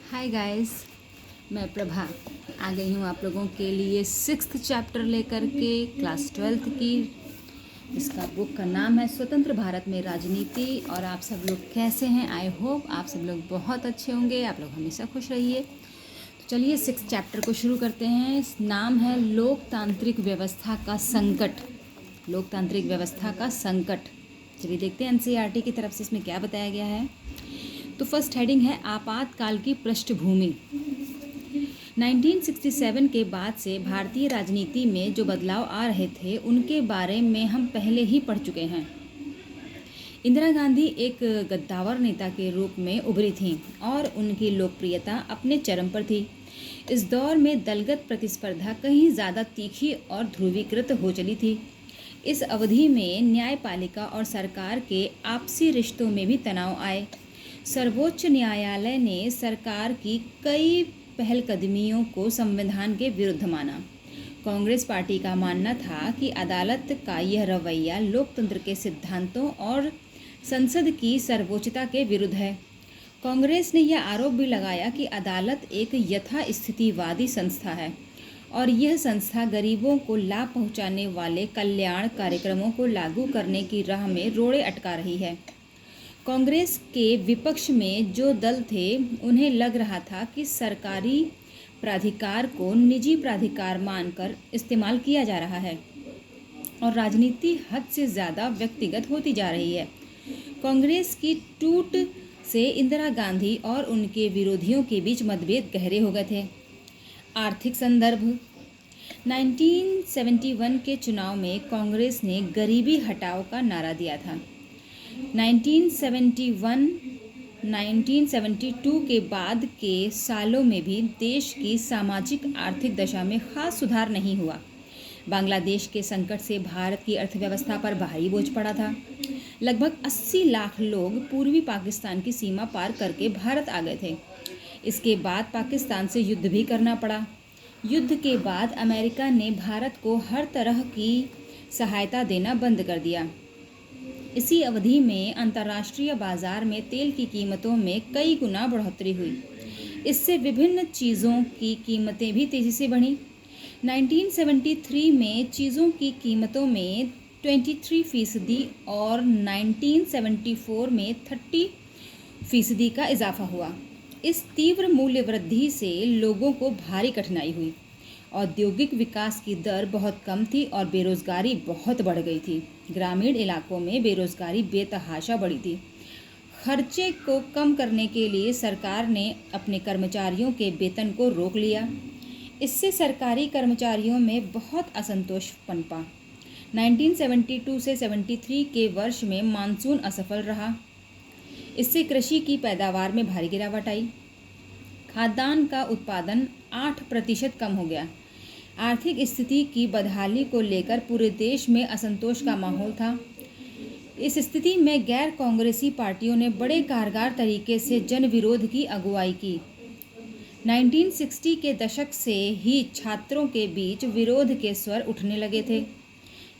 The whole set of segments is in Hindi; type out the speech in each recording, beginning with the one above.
हाय गाइस, मैं प्रभा आ गई हूँ आप लोगों के लिए 6th चैप्टर लेकर के क्लास 12th की। इसका बुक का नाम है स्वतंत्र भारत में राजनीति। और आप सब लोग कैसे हैं? आई होप आप सब लोग बहुत अच्छे होंगे। आप लोग हमेशा खुश रहिए। तो चलिए 6th चैप्टर को शुरू करते हैं। इस नाम है लोकतांत्रिक व्यवस्था का संकट। लोकतांत्रिक व्यवस्था का संकट। चलिए देखते हैं एनसीईआरटी की तरफ से इसमें क्या बताया गया है। तो फर्स्ट हेडिंग है आपातकाल की पृष्ठभूमि। 1967 के बाद से भारतीय राजनीति में जो बदलाव आ रहे थे उनके बारे में हम पहले ही पढ़ चुके हैं। इंदिरा गांधी एक गद्दावर नेता के रूप में उभरी थीं और उनकी लोकप्रियता अपने चरम पर थी। इस दौर में दलगत प्रतिस्पर्धा कहीं ज़्यादा तीखी और ध्रुवीकृत हो चली थी। इस अवधि में न्यायपालिका और सरकार के आपसी रिश्तों में भी तनाव आए। सर्वोच्च न्यायालय ने सरकार की कई पहलकदमियों को संविधान के विरुद्ध माना। कांग्रेस पार्टी का मानना था कि अदालत का यह रवैया लोकतंत्र के सिद्धांतों और संसद की सर्वोच्चता के विरुद्ध है। कांग्रेस ने यह आरोप भी लगाया कि अदालत एक यथास्थितिवादी संस्था है और यह संस्था गरीबों को लाभ पहुंचाने वाले कल्याण कार्यक्रमों को लागू करने की राह में रोड़े अटका रही है। कांग्रेस के विपक्ष में जो दल थे उन्हें लग रहा था कि सरकारी प्राधिकार को निजी प्राधिकार मानकर इस्तेमाल किया जा रहा है और राजनीति हद से ज़्यादा व्यक्तिगत होती जा रही है। कांग्रेस की टूट से इंदिरा गांधी और उनके विरोधियों के बीच मतभेद गहरे हो गए थे। आर्थिक संदर्भ 1971 के चुनाव में कांग्रेस ने गरीबी हटाओ का नारा दिया था। 1972 के बाद के सालों में भी देश की सामाजिक आर्थिक दशा में खास सुधार नहीं हुआ। बांग्लादेश के संकट से भारत की अर्थव्यवस्था पर भारी बोझ पड़ा था। लगभग 80 लाख लोग पूर्वी पाकिस्तान की सीमा पार करके भारत आ गए थे। इसके बाद पाकिस्तान से युद्ध भी करना पड़ा। युद्ध के बाद अमेरिका ने भारत को हर तरह की सहायता देना बंद कर दिया। इसी अवधि में अंतर्राष्ट्रीय बाजार में तेल की कीमतों में कई गुना बढ़ोतरी हुई। इससे विभिन्न चीज़ों की कीमतें भी तेज़ी से बढ़ीं। 1973 में चीज़ों की कीमतों में 23% और 1974 में 30% का इजाफा हुआ। इस तीव्र मूल्य वृद्धि से लोगों को भारी कठिनाई हुई। औद्योगिक विकास की दर बहुत कम थी और बेरोजगारी बहुत बढ़ गई थी। ग्रामीण इलाकों में बेरोजगारी बेतहाशा बढ़ी थी। खर्चे को कम करने के लिए सरकार ने अपने कर्मचारियों के वेतन को रोक लिया। इससे सरकारी कर्मचारियों में बहुत असंतोष पनपा। 1972 से 73 के वर्ष में मानसून असफल रहा। इससे कृषि की पैदावार में भारी गिरावट आई। खाद्यान्न का उत्पादन 8% कम हो गया। आर्थिक स्थिति की बदहाली को लेकर पूरे देश में असंतोष का माहौल था। इस स्थिति में गैर कांग्रेसी पार्टियों ने बड़े कारगर तरीके से जन विरोध की अगुवाई की। 1960 के दशक से ही छात्रों के बीच विरोध के स्वर उठने लगे थे।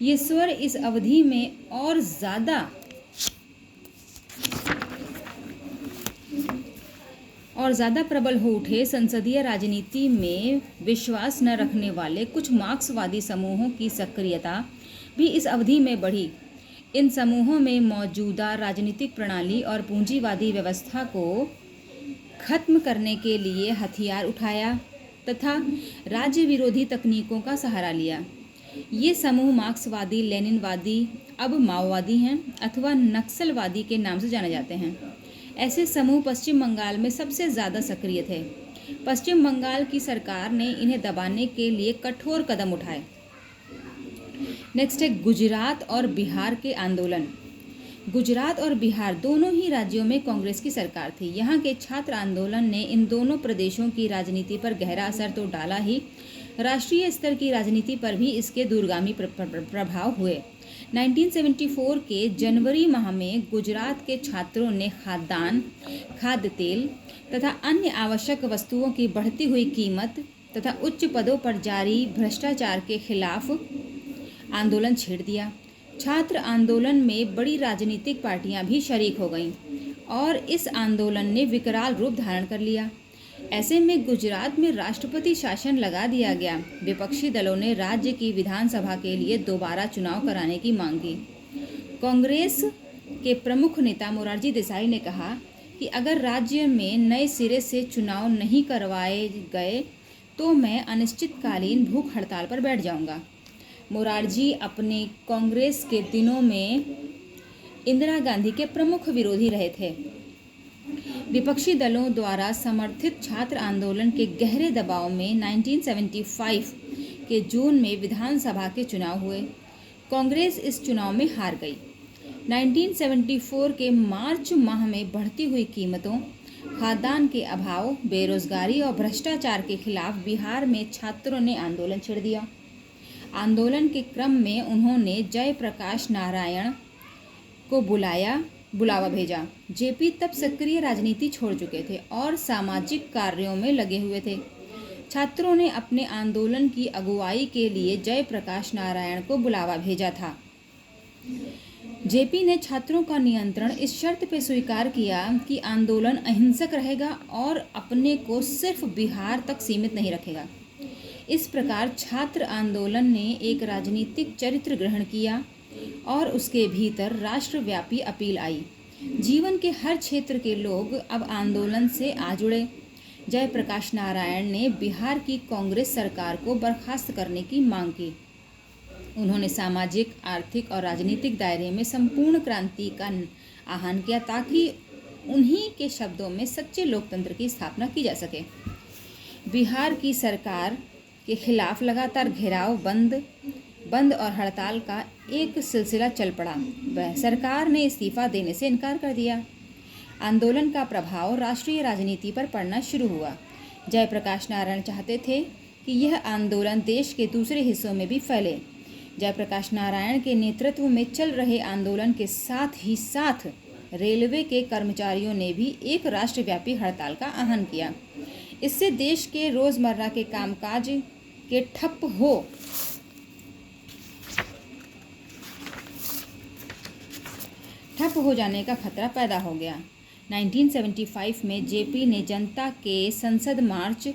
ये स्वर इस अवधि में और ज़्यादा प्रबल हो उठे। संसदीय राजनीति में विश्वास न रखने वाले कुछ मार्क्सवादी समूहों की सक्रियता भी इस अवधि में बढ़ी। इन समूहों में मौजूदा राजनीतिक प्रणाली और पूंजीवादी व्यवस्था को खत्म करने के लिए हथियार उठाया तथा राज्य विरोधी तकनीकों का सहारा लिया। ये समूह मार्क्सवादी, लेनिनवादी, अब माओवादी हैं अथवा नक्सलवादी के नाम से जाने जाते हैं। ऐसे समूह पश्चिम बंगाल में सबसे ज़्यादा सक्रिय थे। पश्चिम बंगाल की सरकार ने इन्हें दबाने के लिए कठोर कदम उठाए। नेक्स्ट है गुजरात और बिहार के आंदोलन। गुजरात और बिहार दोनों ही राज्यों में कांग्रेस की सरकार थी। यहाँ के छात्र आंदोलन ने इन दोनों प्रदेशों की राजनीति पर गहरा असर तो डाला ही, राष्ट्रीय स्तर की राजनीति पर भी इसके दूरगामी प्रभाव हुए। 1974 के जनवरी माह में गुजरात के छात्रों ने खाद्यान्न, खाद्य तेल तथा अन्य आवश्यक वस्तुओं की बढ़ती हुई कीमत तथा उच्च पदों पर जारी भ्रष्टाचार के खिलाफ आंदोलन छेड़ दिया। छात्र आंदोलन में बड़ी राजनीतिक पार्टियां भी शरीक हो गईं और इस आंदोलन ने विकराल रूप धारण कर लिया। ऐसे में गुजरात में राष्ट्रपति शासन लगा दिया गया। विपक्षी दलों ने राज्य की विधानसभा के लिए दोबारा चुनाव कराने की मांग की। कांग्रेस के प्रमुख नेता मोरारजी देसाई ने कहा कि अगर राज्य में नए सिरे से चुनाव नहीं करवाए गए तो मैं अनिश्चितकालीन भूख हड़ताल पर बैठ जाऊंगा। मोरारजी अपने कांग्रेस के दिनों में इंदिरा गांधी के प्रमुख विरोधी रहे थे। विपक्षी दलों द्वारा समर्थित छात्र आंदोलन के गहरे दबाव में 1975 के जून में विधानसभा के चुनाव हुए। कांग्रेस इस चुनाव में हार गई। 1974 के मार्च माह में बढ़ती हुई कीमतों, खाद्यान्न के अभाव, बेरोजगारी और भ्रष्टाचार के खिलाफ बिहार में छात्रों ने आंदोलन छेड़ दिया। आंदोलन के क्रम में उन्होंने जयप्रकाश नारायण को बुलावा भेजा। जेपी तब सक्रिय राजनीति छोड़ चुके थे और सामाजिक कार्यों में लगे हुए थे। छात्रों ने अपने आंदोलन की अगुवाई के लिए जयप्रकाश नारायण को बुलावा भेजा था। जेपी ने छात्रों का नियंत्रण इस शर्त पर स्वीकार किया कि आंदोलन अहिंसक रहेगा और अपने को सिर्फ बिहार तक सीमित नहीं रखेगा। इस प्रकार छात्र आंदोलन ने एक राजनीतिक चरित्र ग्रहण किया और उसके भीतर राष्ट्रव्यापी अपील आई। जीवन के हर क्षेत्र के लोग अब आंदोलन से आ जुड़े। जयप्रकाश नारायण ने बिहार की कांग्रेस सरकार को बर्खास्त करने की मांग की। उन्होंने सामाजिक, आर्थिक और राजनीतिक दायरे में संपूर्ण क्रांति का आह्वान किया ताकि उन्हीं के शब्दों में सच्चे लोकतंत्र की स्थापना की जा सके। बिहार की सरकार के खिलाफ लगातार घेराव, बंद और हड़ताल का एक सिलसिला चल पड़ा। सरकार ने इस्तीफा देने से इनकार कर दिया। आंदोलन का प्रभाव राष्ट्रीय राजनीति पर पड़ना शुरू हुआ। जयप्रकाश नारायण चाहते थे कि यह आंदोलन देश के दूसरे हिस्सों में भी फैले। जयप्रकाश नारायण के नेतृत्व में चल रहे आंदोलन के साथ ही साथ रेलवे के कर्मचारियों ने भी एक राष्ट्रव्यापी हड़ताल का आह्वान किया। इससे देश के रोजमर्रा के कामकाज के ठप हो जाने का खतरा पैदा हो गया। 1975 में जेपी ने जनता के संसद मार्च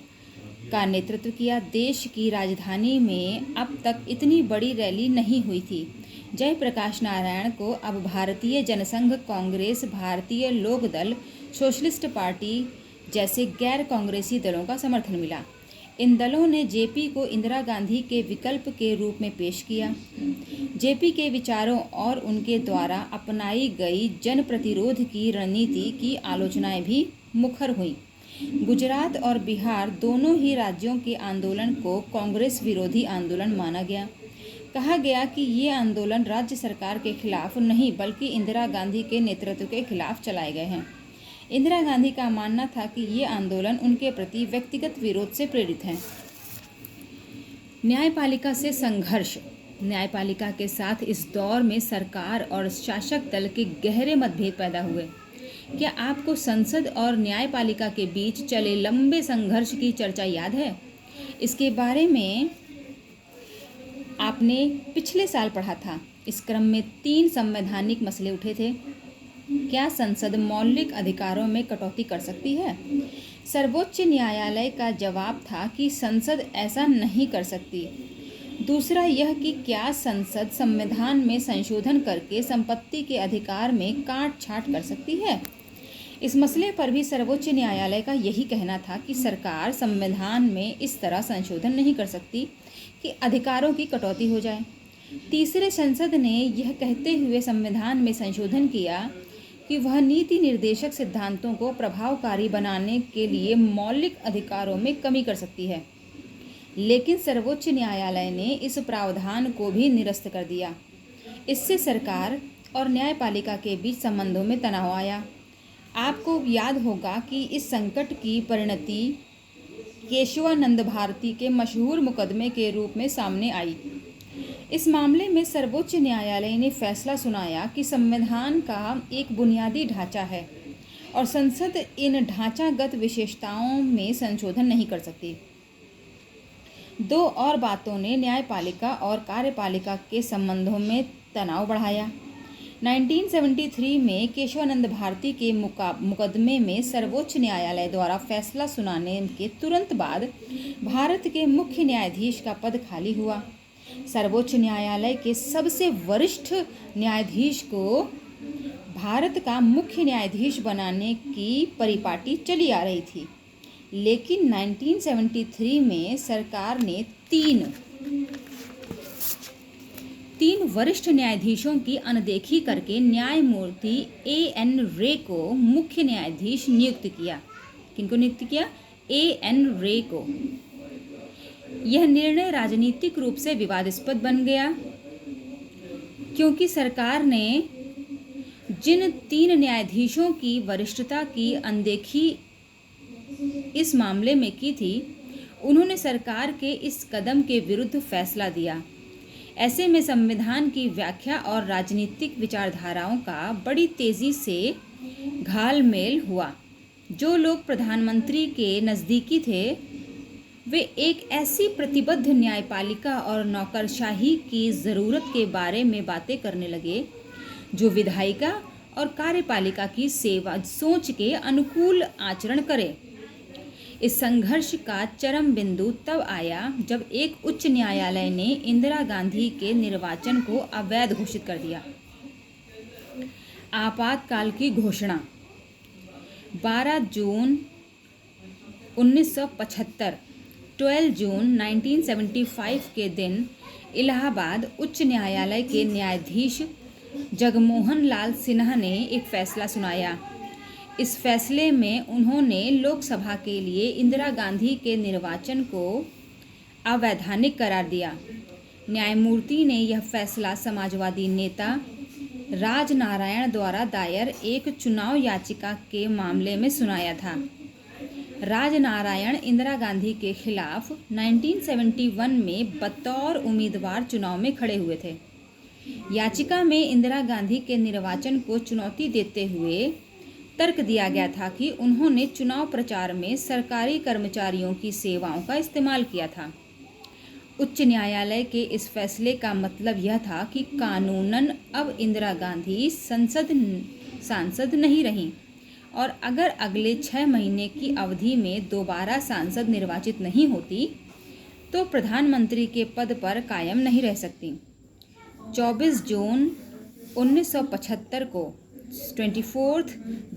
का नेतृत्व किया। देश की राजधानी में अब तक इतनी बड़ी रैली नहीं हुई थी। जयप्रकाश नारायण को अब भारतीय जनसंघ कांग्रेस, भारतीय लोक दल, सोशलिस्ट पार्टी जैसे गैर कांग्रेसी दलों का समर्थन मिला। इन दलों ने जेपी को इंदिरा गांधी के विकल्प के रूप में पेश किया। जेपी के विचारों और उनके द्वारा अपनाई गई जन प्रतिरोध की रणनीति की आलोचनाएं भी मुखर हुई। गुजरात और बिहार दोनों ही राज्यों के आंदोलन को कांग्रेस विरोधी आंदोलन माना गया। कहा गया कि ये आंदोलन राज्य सरकार के खिलाफ नहीं बल्कि इंदिरा गांधी के नेतृत्व के खिलाफ चलाए गए हैं। इंदिरा गांधी का मानना था कि ये आंदोलन उनके प्रति व्यक्तिगत विरोध से प्रेरित है। न्यायपालिका से संघर्ष। न्यायपालिका के साथ इस दौर में सरकार और शासक दल के गहरे मतभेद पैदा हुए। क्या आपको संसद और न्यायपालिका के बीच चले लंबे संघर्ष की चर्चा याद है? इसके बारे में आपने पिछले साल पढ़ा था। इस क्रम में 3 संवैधानिक मसले उठे थे। क्या संसद मौलिक अधिकारों में कटौती कर सकती है? सर्वोच्च न्यायालय का जवाब था कि संसद ऐसा नहीं कर सकती। दूसरा यह कि क्या संसद संविधान में संशोधन करके संपत्ति के अधिकार में काट-छाँट कर सकती है? इस मसले पर भी सर्वोच्च न्यायालय का यही कहना था कि सरकार संविधान में इस तरह संशोधन नहीं कर सकती कि अधिकारों की कटौती हो जाए। तीसरे, संसद ने यह कहते हुए संविधान में संशोधन किया कि वह नीति निर्देशक सिद्धांतों को प्रभावकारी बनाने के लिए मौलिक अधिकारों में कमी कर सकती है। लेकिन सर्वोच्च न्यायालय ने इस प्रावधान को भी निरस्त कर दिया। इससे सरकार और न्यायपालिका के बीच संबंधों में तनाव आया। आपको याद होगा कि इस संकट की परिणति केशवानंद भारती के मशहूर मुकदमे के रूप में सामने आई। इस मामले में सर्वोच्च न्यायालय ने फैसला सुनाया कि संविधान का एक बुनियादी ढांचा है और संसद इन ढांचागत विशेषताओं में संशोधन नहीं कर सकती। 2 और बातों ने न्यायपालिका और कार्यपालिका के संबंधों में तनाव बढ़ाया। 1973 में केशवानंद भारती के मुकदमे में सर्वोच्च न्यायालय द्वारा फैसला सुनाने के तुरंत बाद भारत के मुख्य न्यायाधीश का पद खाली हुआ। सर्वोच्च न्यायालय के सबसे वरिष्ठ न्यायाधीश को भारत का मुख्य न्यायाधीश बनाने की परिपाटी चली आ रही थी, लेकिन 1973 में सरकार ने तीन वरिष्ठ न्यायाधीशों की अनदेखी करके न्यायमूर्ति A.N. रे को मुख्य न्यायाधीश नियुक्त किया। किनको नियुक्त किया? A.N. रे को। यह निर्णय राजनीतिक रूप से विवादास्पद बन गया, क्योंकि सरकार ने जिन 3 न्यायाधीशों की वरिष्ठता की अनदेखी इस मामले में की थी, उन्होंने सरकार के इस कदम के विरुद्ध फैसला दिया। ऐसे में संविधान की व्याख्या और राजनीतिक विचारधाराओं का बड़ी तेजी से घालमेल हुआ। जो लोग प्रधानमंत्री के नज़दीकी थे, वे एक ऐसी प्रतिबद्ध न्यायपालिका और नौकरशाही की ज़रूरत के बारे में बातें करने लगे जो विधायिका और कार्यपालिका की सेवा सोच के अनुकूल आचरण करे। इस संघर्ष का चरम बिंदु तब आया जब एक उच्च न्यायालय ने इंदिरा गांधी के निर्वाचन को अवैध घोषित कर दिया। आपातकाल की घोषणा 12 जून 1975 12 जून 1975 के दिन इलाहाबाद उच्च न्यायालय के न्यायाधीश जगमोहन लाल सिन्हा ने एक फैसला सुनाया। इस फैसले में उन्होंने लोकसभा के लिए इंदिरा गांधी के निर्वाचन को अवैधानिक करार दिया। न्यायमूर्ति ने यह फैसला समाजवादी नेता राजनारायण द्वारा दायर एक चुनाव याचिका के मामले में सुनाया था। राजनारायण इंदिरा गांधी के खिलाफ 1971 में बतौर उम्मीदवार चुनाव में खड़े हुए थे। याचिका में इंदिरा गांधी के निर्वाचन को चुनौती देते हुए तर्क दिया गया था कि उन्होंने चुनाव प्रचार में सरकारी कर्मचारियों की सेवाओं का इस्तेमाल किया था। उच्च न्यायालय के इस फैसले का मतलब यह था कि कानूनन अब इंदिरा गांधी सांसद नहीं रहीं, और अगर अगले 6 महीने की अवधि में दोबारा सांसद निर्वाचित नहीं होती तो प्रधानमंत्री के पद पर कायम नहीं रह सकती। 24 जून 1975 को 24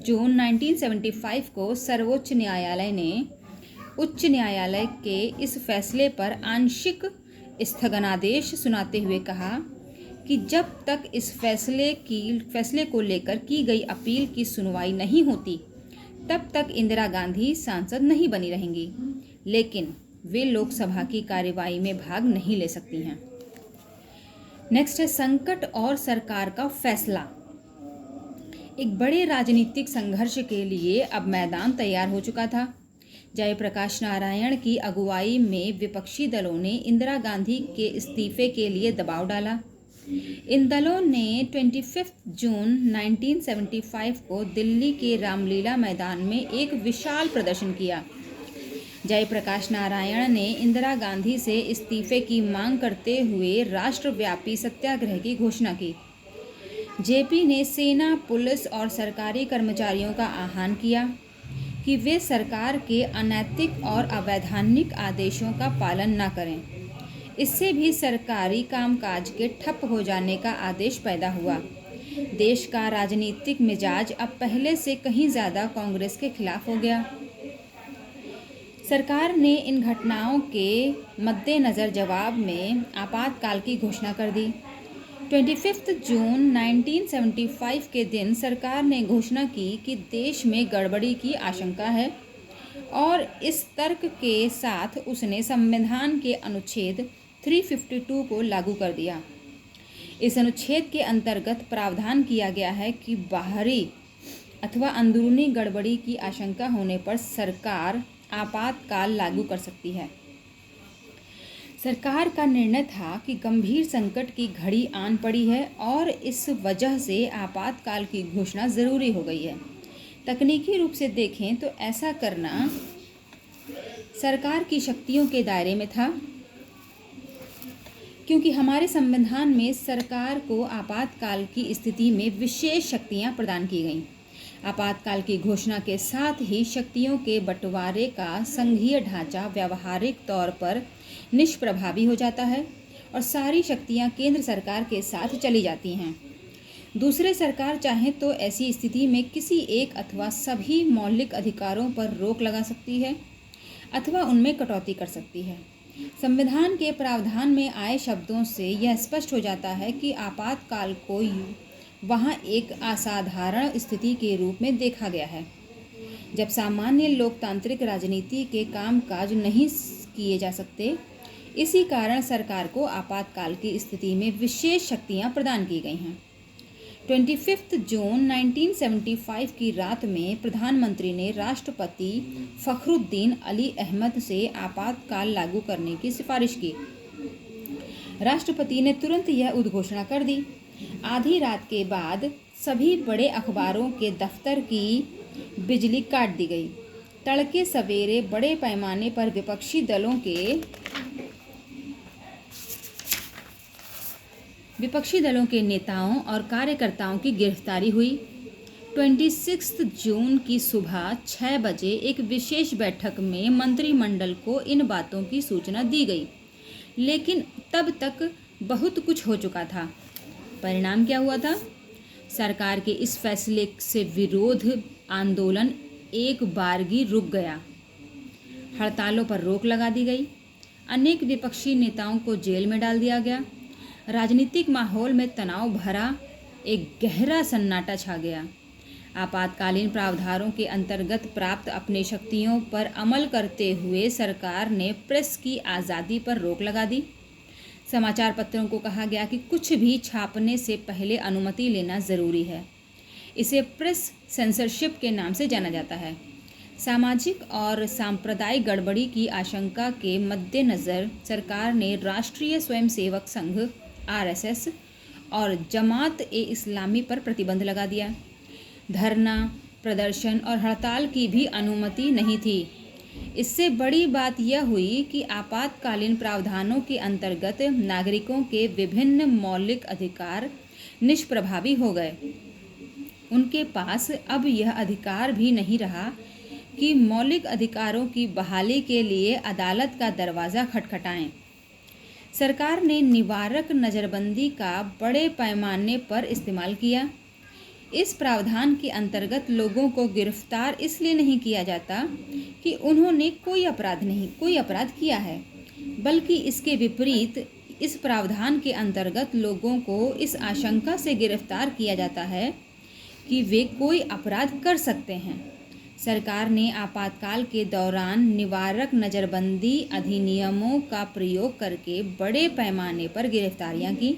जून 1975 को सर्वोच्च न्यायालय ने उच्च न्यायालय के इस फैसले पर आंशिक स्थगनादेश सुनाते हुए कहा कि जब तक इस फैसले को लेकर की गई अपील की सुनवाई नहीं होती, तब तक इंदिरा गांधी सांसद नहीं बनी रहेंगी, लेकिन वे लोकसभा की कार्यवाही में भाग नहीं ले सकती हैं। नेक्स्ट है संकट और सरकार का फैसला। एक बड़े राजनीतिक संघर्ष के लिए अब मैदान तैयार हो चुका था। जयप्रकाश नारायण की अगुवाई में विपक्षी दलों ने इंदिरा गांधी के इस्तीफे के लिए दबाव डाला। इन दलों ने 25 जून 1975 को दिल्ली के रामलीला मैदान में एक विशाल प्रदर्शन किया। जयप्रकाश नारायण ने इंदिरा गांधी से इस्तीफे की मांग करते हुए राष्ट्रव्यापी सत्याग्रह की घोषणा की। जेपी ने सेना, पुलिस और सरकारी कर्मचारियों का आह्वान किया कि वे सरकार के अनैतिक और अवैधानिक आदेशों का पालन न करें। इससे भी सरकारी कामकाज के ठप हो जाने का आदेश पैदा हुआ। देश का राजनीतिक मिजाज अब पहले से कहीं ज़्यादा कांग्रेस के खिलाफ हो गया। सरकार ने इन घटनाओं के मद्देनज़र जवाब में आपातकाल की घोषणा कर दी। 25 जून 1975 के दिन सरकार ने घोषणा की कि देश में गड़बड़ी की आशंका है, और इस तर्क के साथ उसने संविधान के अनुच्छेद 352 को लागू कर दिया। इस अनुच्छेद के अंतर्गत प्रावधान किया गया है कि बाहरी अथवा अंदरूनी गड़बड़ी की आशंका होने पर सरकार आपातकाल लागू कर सकती है। सरकार का निर्णय था कि गंभीर संकट की घड़ी आन पड़ी है और इस वजह से आपातकाल की घोषणा ज़रूरी हो गई है। तकनीकी रूप से देखें तो ऐसा करना सरकार की शक्तियों के दायरे में था। क्योंकि हमारे संविधान में सरकार को आपातकाल की स्थिति में विशेष शक्तियां प्रदान की गईं। आपातकाल की घोषणा के साथ ही शक्तियों के बंटवारे का संघीय ढांचा व्यावहारिक तौर पर निष्प्रभावी हो जाता है और सारी शक्तियां केंद्र सरकार के साथ चली जाती हैं। दूसरे सरकार चाहे तो ऐसी स्थिति में किसी एक अथवा सभी मौलिक अधिकारों पर रोक लगा सकती है अथवा उनमें कटौती कर सकती है। संविधान के प्रावधान में आए शब्दों से यह स्पष्ट हो जाता है कि आपातकाल को वहाँ एक असाधारण स्थिति के रूप में देखा गया है, जब सामान्य लोकतांत्रिक राजनीति के कामकाज नहीं किए जा सकते। इसी कारण सरकार को आपातकाल की स्थिति में विशेष शक्तियाँ प्रदान की गई हैं। 25 जून 1975 की रात में प्रधानमंत्री ने राष्ट्रपति फखरुद्दीन अली अहमद से आपातकाल लागू करने की सिफारिश की। राष्ट्रपति ने तुरंत यह उद्घोषणा कर दी। आधी रात के बाद सभी बड़े अखबारों के दफ्तर की बिजली काट दी गई। तड़के सवेरे बड़े पैमाने पर विपक्षी दलों के नेताओं और कार्यकर्ताओं की गिरफ्तारी हुई। 26 जून की सुबह 6 बजे एक विशेष बैठक में मंत्रिमंडल को इन बातों की सूचना दी गई, लेकिन तब तक बहुत कुछ हो चुका था। परिणाम क्या हुआ था? सरकार के इस फैसले से विरोध आंदोलन एक बारगी रुक गया। हड़तालों पर रोक लगा दी गई। अनेक विपक्षी नेताओं को जेल में डाल दिया गया। राजनीतिक माहौल में तनाव भरा एक गहरा सन्नाटा छा गया। आपातकालीन प्रावधानों के अंतर्गत प्राप्त अपनी शक्तियों पर अमल करते हुए सरकार ने प्रेस की आज़ादी पर रोक लगा दी। समाचार पत्रों को कहा गया कि कुछ भी छापने से पहले अनुमति लेना ज़रूरी है। इसे प्रेस सेंसरशिप के नाम से जाना जाता है। सामाजिक और सांप्रदायिक गड़बड़ी की आशंका के मद्देनज़र सरकार ने राष्ट्रीय स्वयंसेवक संघ (RSS) और जमात-ए-इस्लामी पर प्रतिबंध लगा दिया। धरना, प्रदर्शन और हड़ताल की भी अनुमति नहीं थी। इससे बड़ी बात यह हुई कि आपातकालीन प्रावधानों के अंतर्गत नागरिकों के विभिन्न मौलिक अधिकार निष्प्रभावी हो गए। उनके पास अब यह अधिकार भी नहीं रहा कि मौलिक अधिकारों की बहाली के लिए अदालत का दरवाज़ा खटखटाएं। सरकार ने निवारक नज़रबंदी का बड़े पैमाने पर इस्तेमाल किया। इस प्रावधान के अंतर्गत लोगों को गिरफ्तार इसलिए नहीं किया जाता कि उन्होंने कोई अपराध किया है, बल्कि इसके विपरीत इस प्रावधान के अंतर्गत लोगों को इस आशंका से गिरफ्तार किया जाता है कि वे कोई अपराध कर सकते हैं। सरकार ने आपातकाल के दौरान निवारक नज़रबंदी अधिनियमों का प्रयोग करके बड़े पैमाने पर गिरफ्तारियां की।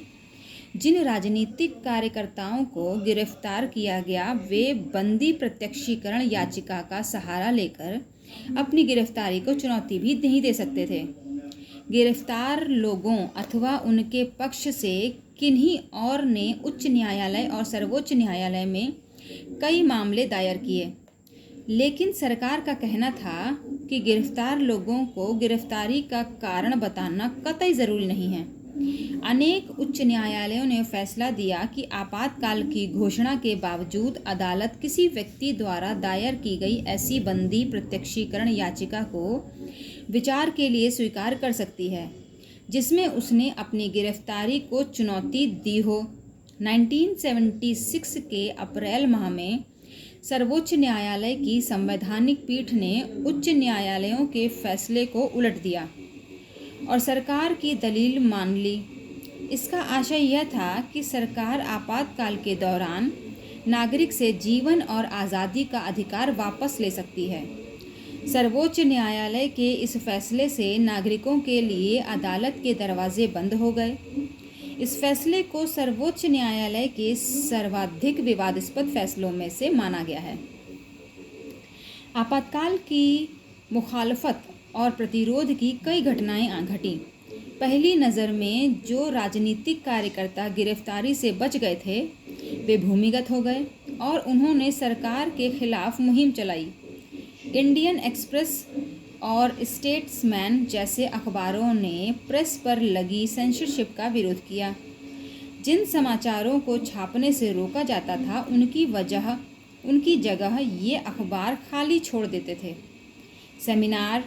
जिन राजनीतिक कार्यकर्ताओं को गिरफ्तार किया गया वे बंदी प्रत्यक्षीकरण याचिका का सहारा लेकर अपनी गिरफ्तारी को चुनौती भी नहीं दे सकते थे। गिरफ्तार लोगों अथवा उनके पक्ष से किन्हीं और ने उच्च न्यायालय और सर्वोच्च न्यायालय में कई मामले दायर किए, लेकिन सरकार का कहना था कि गिरफ्तार लोगों को गिरफ्तारी का कारण बताना कतई ज़रूरी नहीं है। अनेक उच्च न्यायालयों ने फैसला दिया कि आपातकाल की घोषणा के बावजूद अदालत किसी व्यक्ति द्वारा दायर की गई ऐसी बंदी प्रत्यक्षीकरण याचिका को विचार के लिए स्वीकार कर सकती है जिसमें उसने अपनी गिरफ्तारी को चुनौती दी हो। 1976 के अप्रैल माह में सर्वोच्च न्यायालय की संवैधानिक पीठ ने उच्च न्यायालयों के फैसले को उलट दिया और सरकार की दलील मान ली। इसका आशय यह था कि सरकार आपातकाल के दौरान नागरिक से जीवन और आज़ादी का अधिकार वापस ले सकती है। सर्वोच्च न्यायालय के इस फैसले से नागरिकों के लिए अदालत के दरवाजे बंद हो गए। इस फैसले को सर्वोच्च न्यायालय के सर्वाधिक विवादास्पद फैसलों में से माना गया है। आपातकाल की मुखालफत और प्रतिरोध की कई घटनाएं घटी। पहली नज़र में जो राजनीतिक कार्यकर्ता गिरफ्तारी से बच गए थे वे भूमिगत हो गए और उन्होंने सरकार के खिलाफ मुहिम चलाई। इंडियन एक्सप्रेस और स्टेट्समैन जैसे अखबारों ने प्रेस पर लगी सेंसरशिप का विरोध किया। जिन समाचारों को छापने से रोका जाता था उनकी जगह ये अखबार खाली छोड़ देते थे। सेमिनार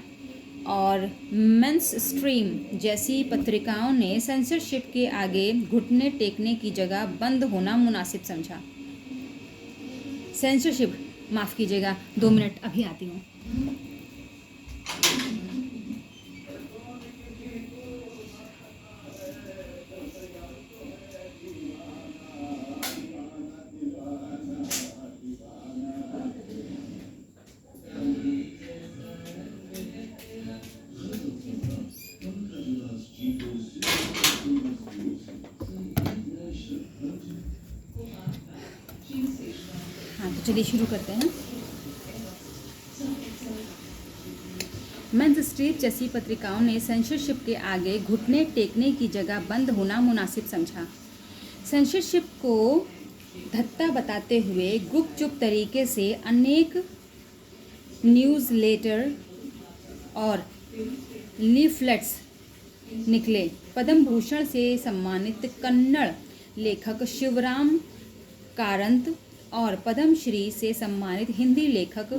और मेंस स्ट्रीम जैसी पत्रिकाओं ने सेंसरशिप के आगे घुटने टेकने की जगह बंद होना मुनासिब समझा। सेंसरशिप, माफ़ कीजिएगा, 2 मिनट, अभी आती हूँ। हाँ, तो चलिए शुरू करते हैं। मेंस स्ट्रीम जैसी पत्रिकाओं ने सेंसरशिप के आगे घुटने टेकने की जगह बंद होना मुनासिब समझा। सेंसरशिप को धत्ता बताते हुए गुपचुप तरीके से अनेक न्यूज़लेटर और लीफलेट्स निकले। पद्म भूषण से सम्मानित कन्नड़ लेखक शिवराम कारंत और पद्मश्री से सम्मानित हिंदी लेखक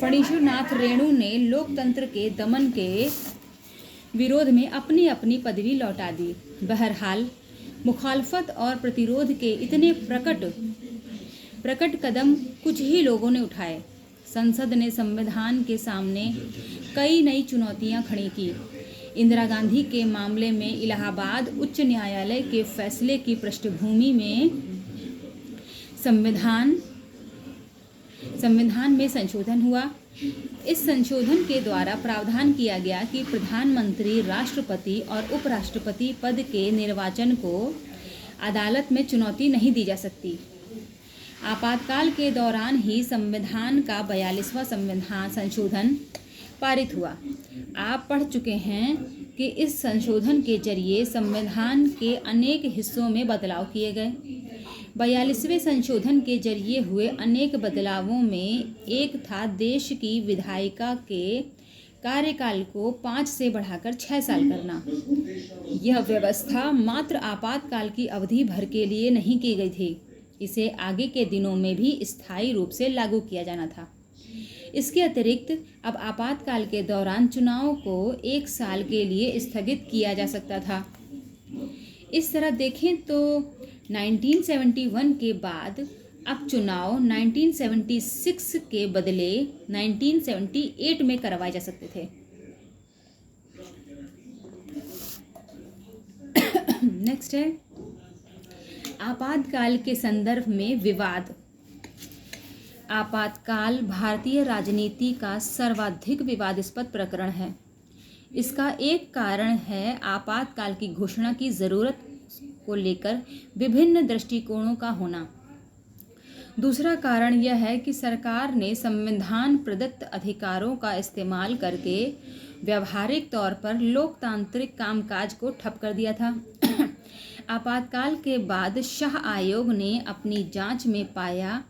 फणीश्वरनाथ रेणु ने लोकतंत्र के दमन के विरोध में अपनी अपनी पदवी लौटा दी। बहरहाल मुखालफत और प्रतिरोध के इतने प्रकट कदम कुछ ही लोगों ने उठाए। संसद ने संविधान के सामने कई नई चुनौतियां खड़ी की। इंदिरा गांधी के मामले में इलाहाबाद उच्च न्यायालय के फैसले की पृष्ठभूमि में संविधान में संशोधन हुआ। इस संशोधन के द्वारा प्रावधान किया गया कि प्रधानमंत्री, राष्ट्रपति और उपराष्ट्रपति पद के निर्वाचन को अदालत में चुनौती नहीं दी जा सकती। आपातकाल के दौरान ही संविधान का 42वां संविधान संशोधन पारित हुआ। आप पढ़ चुके हैं कि इस संशोधन के जरिए संविधान के अनेक हिस्सों में बदलाव किए गए। 42वें संशोधन के जरिए हुए अनेक बदलावों में एक था देश की विधायिका के कार्यकाल को 5 से बढ़ाकर 6 साल करना। यह व्यवस्था मात्र आपातकाल की अवधि भर के लिए नहीं की गई थी, इसे आगे के दिनों में भी स्थायी रूप से लागू किया जाना था। इसके अतिरिक्त अब आपातकाल के दौरान चुनाव को 1 साल के लिए स्थगित किया जा सकता था। इस तरह देखें तो 1971 के बाद अब चुनाव 1976 के बदले 1978 में करवाए जा सकते थे। नेक्स्ट है आपातकाल के संदर्भ में विवाद। आपातकाल भारतीय राजनीति का सर्वाधिक विवादास्पद प्रकरण है। इसका एक कारण है आपातकाल की घोषणा की ज़रूरत को लेकर विभिन्न दृष्टिकोणों का होना। दूसरा कारण यह है कि सरकार ने संविधान प्रदत्त अधिकारों का इस्तेमाल करके व्यावहारिक तौर पर लोकतांत्रिक कामकाज को ठप कर दिया था। आपातकाल के बाद शाह आयोग ने अपनी जांच में पाया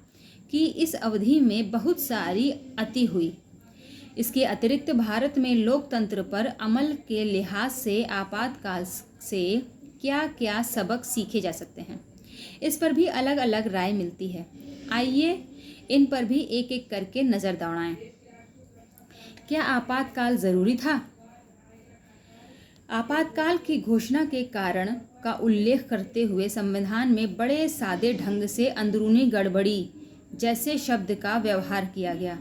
कि इस अवधि में बहुत सारी अति हुई। इसके अतिरिक्त भारत में लोकतंत्र पर अमल के लिहाज से आपातकाल से क्या क्या सबक सीखे जा सकते हैं, इस पर भी अलग अलग राय मिलती है। आइए इन पर भी एक एक करके नज़र दौड़ाएं। क्या आपातकाल ज़रूरी था? आपातकाल की घोषणा के कारण का उल्लेख करते हुए संविधान में बड़े सादे ढंग से अंदरूनी गड़बड़ी जैसे शब्द का व्यवहार किया गया।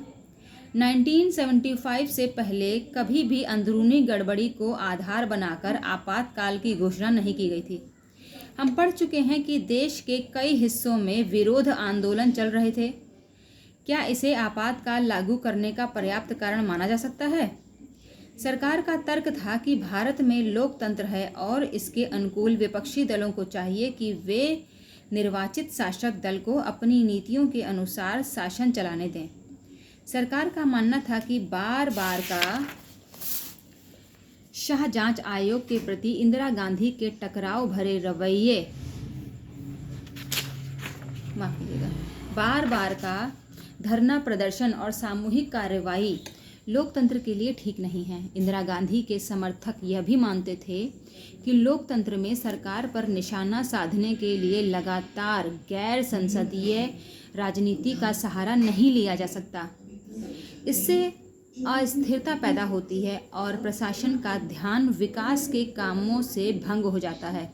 1975 से पहले कभी भी अंदरूनी गड़बड़ी को आधार बनाकर आपातकाल की घोषणा नहीं की गई थी। हम पढ़ चुके हैं कि देश के कई हिस्सों में विरोध आंदोलन चल रहे थे। क्या इसे आपातकाल लागू करने का पर्याप्त कारण माना जा सकता है? सरकार का तर्क था कि भारत में लोकतंत्र है और इसके अनुकूल विपक्षी दलों को चाहिए कि वे निर्वाचित शासक दल को अपनी नीतियों के अनुसार शासन चलाने दें। सरकार का मानना था कि बार बार का शाह जांच आयोग के प्रति इंदिरा गांधी के टकराव भरे रवैये, माफ कीजिएगा, बार बार का धरना प्रदर्शन और सामूहिक कार्रवाई लोकतंत्र के लिए ठीक नहीं है। इंदिरा गांधी के समर्थक यह भी मानते थे कि लोकतंत्र में सरकार पर निशाना साधने के लिए लगातार गैर संसदीय राजनीति का सहारा नहीं लिया जा सकता। इससे अस्थिरता पैदा होती है और प्रशासन का ध्यान विकास के कामों से भंग हो जाता है।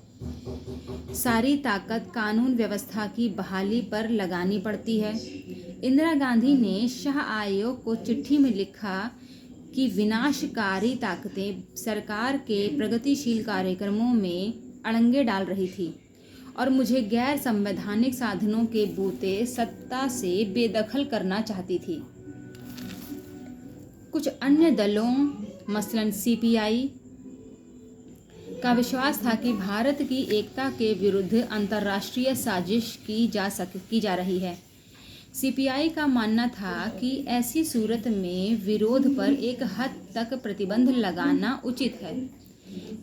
सारी ताकत कानून व्यवस्था की बहाली पर लगानी पड़ती है। इंदिरा गांधी ने शाह आयोग को चिट्ठी में लिखा कि विनाशकारी ताकतें सरकार के प्रगतिशील कार्यक्रमों में अड़ंगे डाल रही थी और मुझे गैर संवैधानिक साधनों के बूते सत्ता से बेदखल करना चाहती थी। कुछ अन्य दलों मसलन सीपीआई का विश्वास था कि भारत की एकता के विरुद्ध अंतर्राष्ट्रीय साजिश की जा रही है। सीपीआई का मानना था कि ऐसी सूरत में विरोध पर एक हद तक प्रतिबंध लगाना उचित है।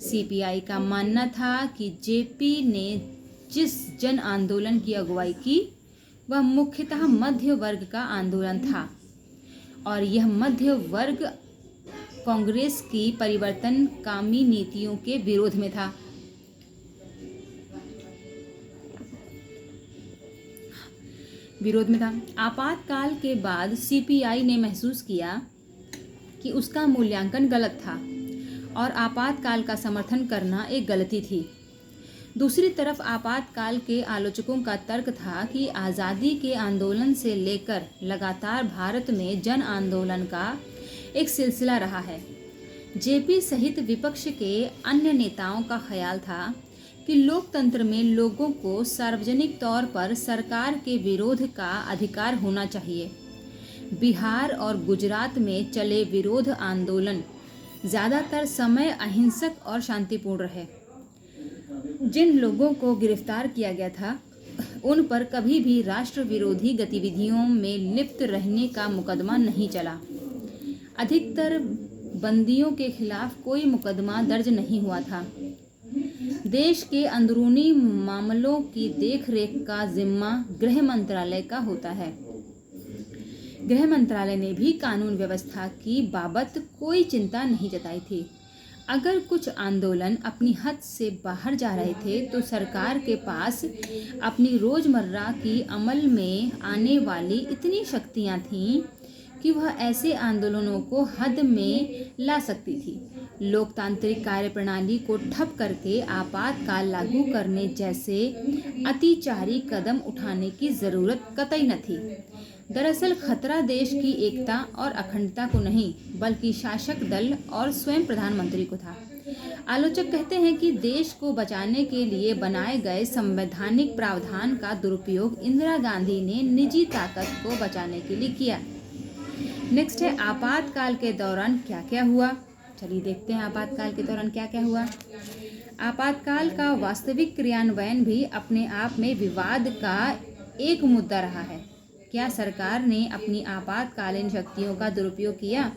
सीपीआई का मानना था कि जेपी ने जिस जन आंदोलन की अगुवाई की वह मुख्यतः मध्य वर्ग का आंदोलन था और यह मध्य वर्ग कांग्रेस की परिवर्तनकामी नीतियों के विरोध में था। आपातकाल के बाद सीपीआई ने महसूस किया कि उसका मूल्यांकन गलत था और आपातकाल का समर्थन करना एक गलती थी। दूसरी तरफ आपातकाल के आलोचकों का तर्क था कि आज़ादी के आंदोलन से लेकर लगातार भारत में जन आंदोलन का एक सिलसिला रहा है। जेपी सहित विपक्ष के अन्य नेताओं का ख्याल था कि लोकतंत्र में लोगों को सार्वजनिक तौर पर सरकार के विरोध का अधिकार होना चाहिए। बिहार और गुजरात में चले विरोध आंदोलन ज़्यादातर समय अहिंसक और शांतिपूर्ण रहे। जिन लोगों को गिरफ्तार किया गया था उन पर कभी भी राष्ट्र विरोधी गतिविधियों में लिप्त रहने का मुकदमा नहीं चला। अधिकतर बंदियों के खिलाफ कोई मुकदमा दर्ज नहीं हुआ था। देश के अंदरूनी मामलों की देखरेख का जिम्मा गृह मंत्रालय का होता है। गृह मंत्रालय ने भी कानून व्यवस्था की बाबत कोई चिंता नहीं जताई थी। अगर कुछ आंदोलन अपनी हद से बाहर जा रहे थे तो सरकार के पास अपनी रोजमर्रा की अमल में आने वाली इतनी शक्तियां थीं कि वह ऐसे आंदोलनों को हद में ला सकती थी। लोकतांत्रिक कार्यप्रणाली को ठप करके आपातकाल लागू करने जैसे अतिचारी कदम उठाने की जरूरत कतई न थी। दरअसल खतरा देश की एकता और अखंडता को नहीं बल्कि शासक दल और स्वयं प्रधानमंत्री को था। आलोचक कहते हैं कि देश को बचाने के लिए बनाए गए संवैधानिक प्रावधान का दुरुपयोग इंदिरा गांधी ने निजी ताकत को बचाने के लिए किया। नेक्स्ट है आपातकाल के दौरान क्या क्या हुआ। चलिए देखते हैं आपातकाल के दौरान क्या क्या हुआ। आपातकाल का वास्तविक क्रियान्वयन भी अपने आप में विवाद का एक मुद्दा रहा है। क्या सरकार ने अपनी आपातकालीन शक्तियों का दुरुपयोग किया?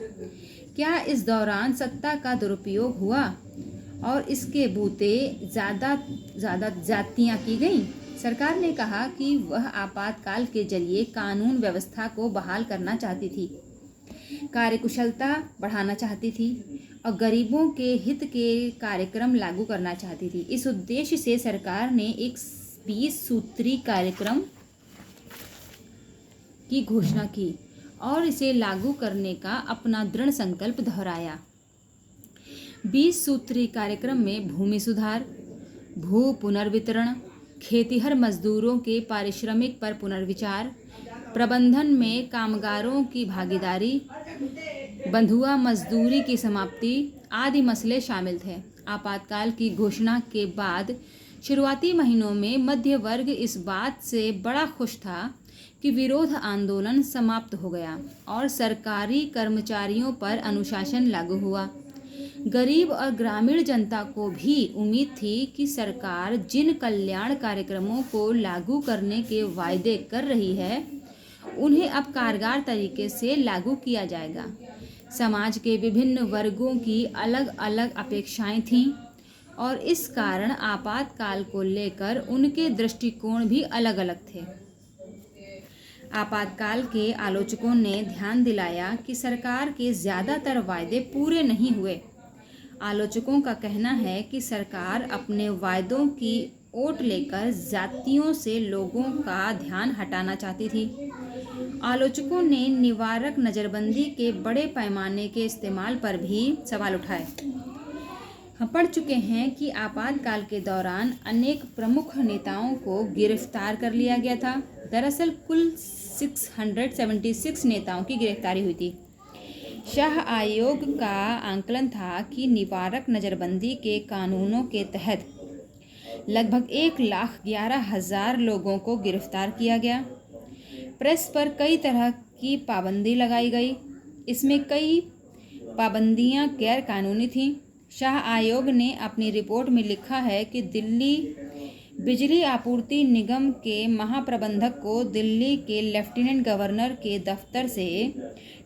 क्या इस दौरान सत्ता का दुरुपयोग हुआ और इसके बूते ज़्यादा ज्यादतियाँ की गईं? सरकार ने कहा कि वह आपातकाल के जरिए कानून व्यवस्था को बहाल करना चाहती थी, कार्यकुशलता बढ़ाना चाहती थी और गरीबों के हित के कार्यक्रम लागू करना चाहती थी। इस उद्देश्य से सरकार ने एक 20 सूत्री कार्यक्रम की घोषणा की और इसे लागू करने का अपना दृढ़ संकल्प दोहराया। 20 सूत्री कार्यक्रम में भूमि सुधार, भू पुनर्वितरण, खेतिहर मजदूरों के पारिश्रमिक पर पुनर्विचार, प्रबंधन में कामगारों की भागीदारी, बंधुआ मजदूरी की समाप्ति आदि मसले शामिल थे। आपातकाल की घोषणा के बाद शुरुआती महीनों में मध्य वर्ग इस बात से बड़ा खुश था कि विरोध आंदोलन समाप्त हो गया और सरकारी कर्मचारियों पर अनुशासन लागू हुआ। गरीब और ग्रामीण जनता को भी उम्मीद थी कि सरकार जिन कल्याण कार्यक्रमों को लागू करने के वायदे कर रही है उन्हें अब कारगर तरीके से लागू किया जाएगा। समाज के विभिन्न वर्गों की अलग अलग अपेक्षाएं थीं और इस कारण आपातकाल को लेकर उनके दृष्टिकोण भी अलग अलग थे। आपातकाल के आलोचकों ने ध्यान दिलाया कि सरकार के ज़्यादातर वायदे पूरे नहीं हुए। आलोचकों का कहना है कि सरकार अपने वायदों की ओट लेकर जातियों से लोगों का ध्यान हटाना चाहती थी। आलोचकों ने निवारक नज़रबंदी के बड़े पैमाने के इस्तेमाल पर भी सवाल उठाए। हम पढ़ चुके हैं कि आपातकाल के दौरान अनेक प्रमुख नेताओं को गिरफ्तार कर लिया गया था। दरअसल कुल 676 नेताओं की गिरफ्तारी हुई थी। शाह आयोग का आंकलन था कि निवारक नज़रबंदी के कानूनों के तहत लगभग 1,11,000 लोगों को गिरफ्तार किया गया। प्रेस पर कई तरह की पाबंदी लगाई गई। इसमें कई पाबंदियां गैर कानूनी थीं। शाह आयोग ने अपनी रिपोर्ट में लिखा है कि दिल्ली बिजली आपूर्ति निगम के महाप्रबंधक को दिल्ली के लेफ्टिनेंट गवर्नर के दफ्तर से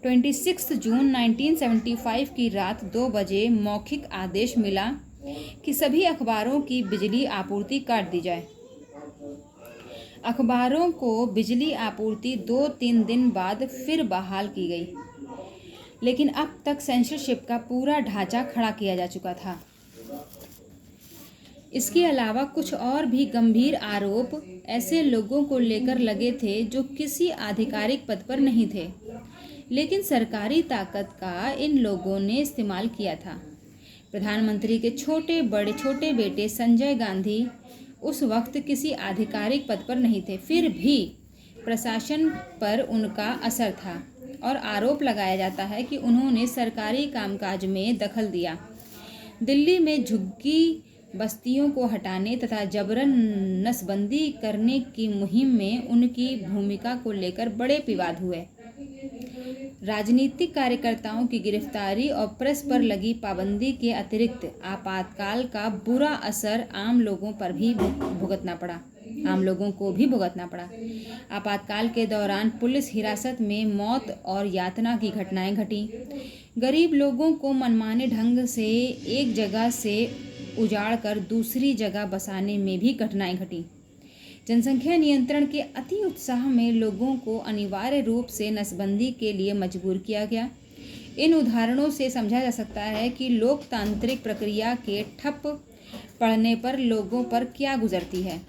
26 जून 1975 की रात 2 बजे मौखिक आदेश मिला कि सभी अखबारों की बिजली आपूर्ति काट दी जाए। अखबारों को बिजली आपूर्ति 2-3 दिन बाद फिर बहाल की गई, लेकिन अब तक सेंसरशिप का पूरा ढांचा खड़ा किया जा चुका था। इसके अलावा कुछ और भी गंभीर आरोप ऐसे लोगों को लेकर लगे थे जो किसी आधिकारिक पद पर नहीं थे, लेकिन सरकारी ताकत का इन लोगों ने इस्तेमाल किया था। प्रधानमंत्री के छोटे बेटे संजय गांधी उस वक्त किसी आधिकारिक पद पर नहीं थे, फिर भी प्रशासन पर उनका असर था और आरोप लगाया जाता है कि उन्होंने सरकारी कामकाज में दखल दिया। दिल्ली में झुग्गी बस्तियों को हटाने तथा जबरन नसबंदी करने की मुहिम में उनकी भूमिका को लेकर बड़े विवाद हुए। राजनीतिक कार्यकर्ताओं की गिरफ्तारी और प्रेस पर लगी पाबंदी के अतिरिक्त आपातकाल का बुरा असर आम लोगों को भी भुगतना पड़ा। आपातकाल के दौरान पुलिस हिरासत में मौत और यातना की घटनाएं घटीं। गरीब लोगों को मनमाने ढंग से एक जगह से उजाड़कर दूसरी जगह बसाने में भी कठिनाई घटी। जनसंख्या नियंत्रण के अति उत्साह में लोगों को अनिवार्य रूप से नसबंदी के लिए मजबूर किया गया। इन उदाहरणों से समझा जा सकता है कि लोकतांत्रिक प्रक्रिया के ठप पड़ने पर लोगों पर क्या गुजरती है।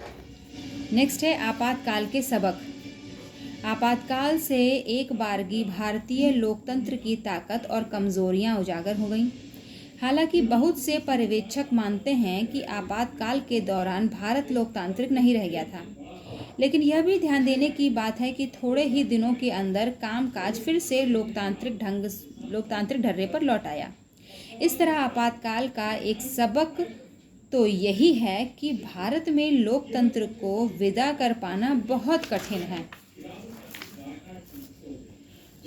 नेक्स्ट है आपातकाल के सबक। आपातकाल से एक बारगी भारतीय लोकतंत्र की ताकत और कमजोरियां उजागर हो गईं। हालांकि बहुत से पर्यवेक्षक मानते हैं कि आपातकाल के दौरान भारत लोकतांत्रिक नहीं रह गया था, लेकिन यह भी ध्यान देने की बात है कि थोड़े ही दिनों के अंदर कामकाज फिर से लोकतांत्रिक ढर्रे पर लौट आया। इस तरह आपातकाल का एक सबक तो यही है कि भारत में लोकतंत्र को विदा कर पाना बहुत कठिन है।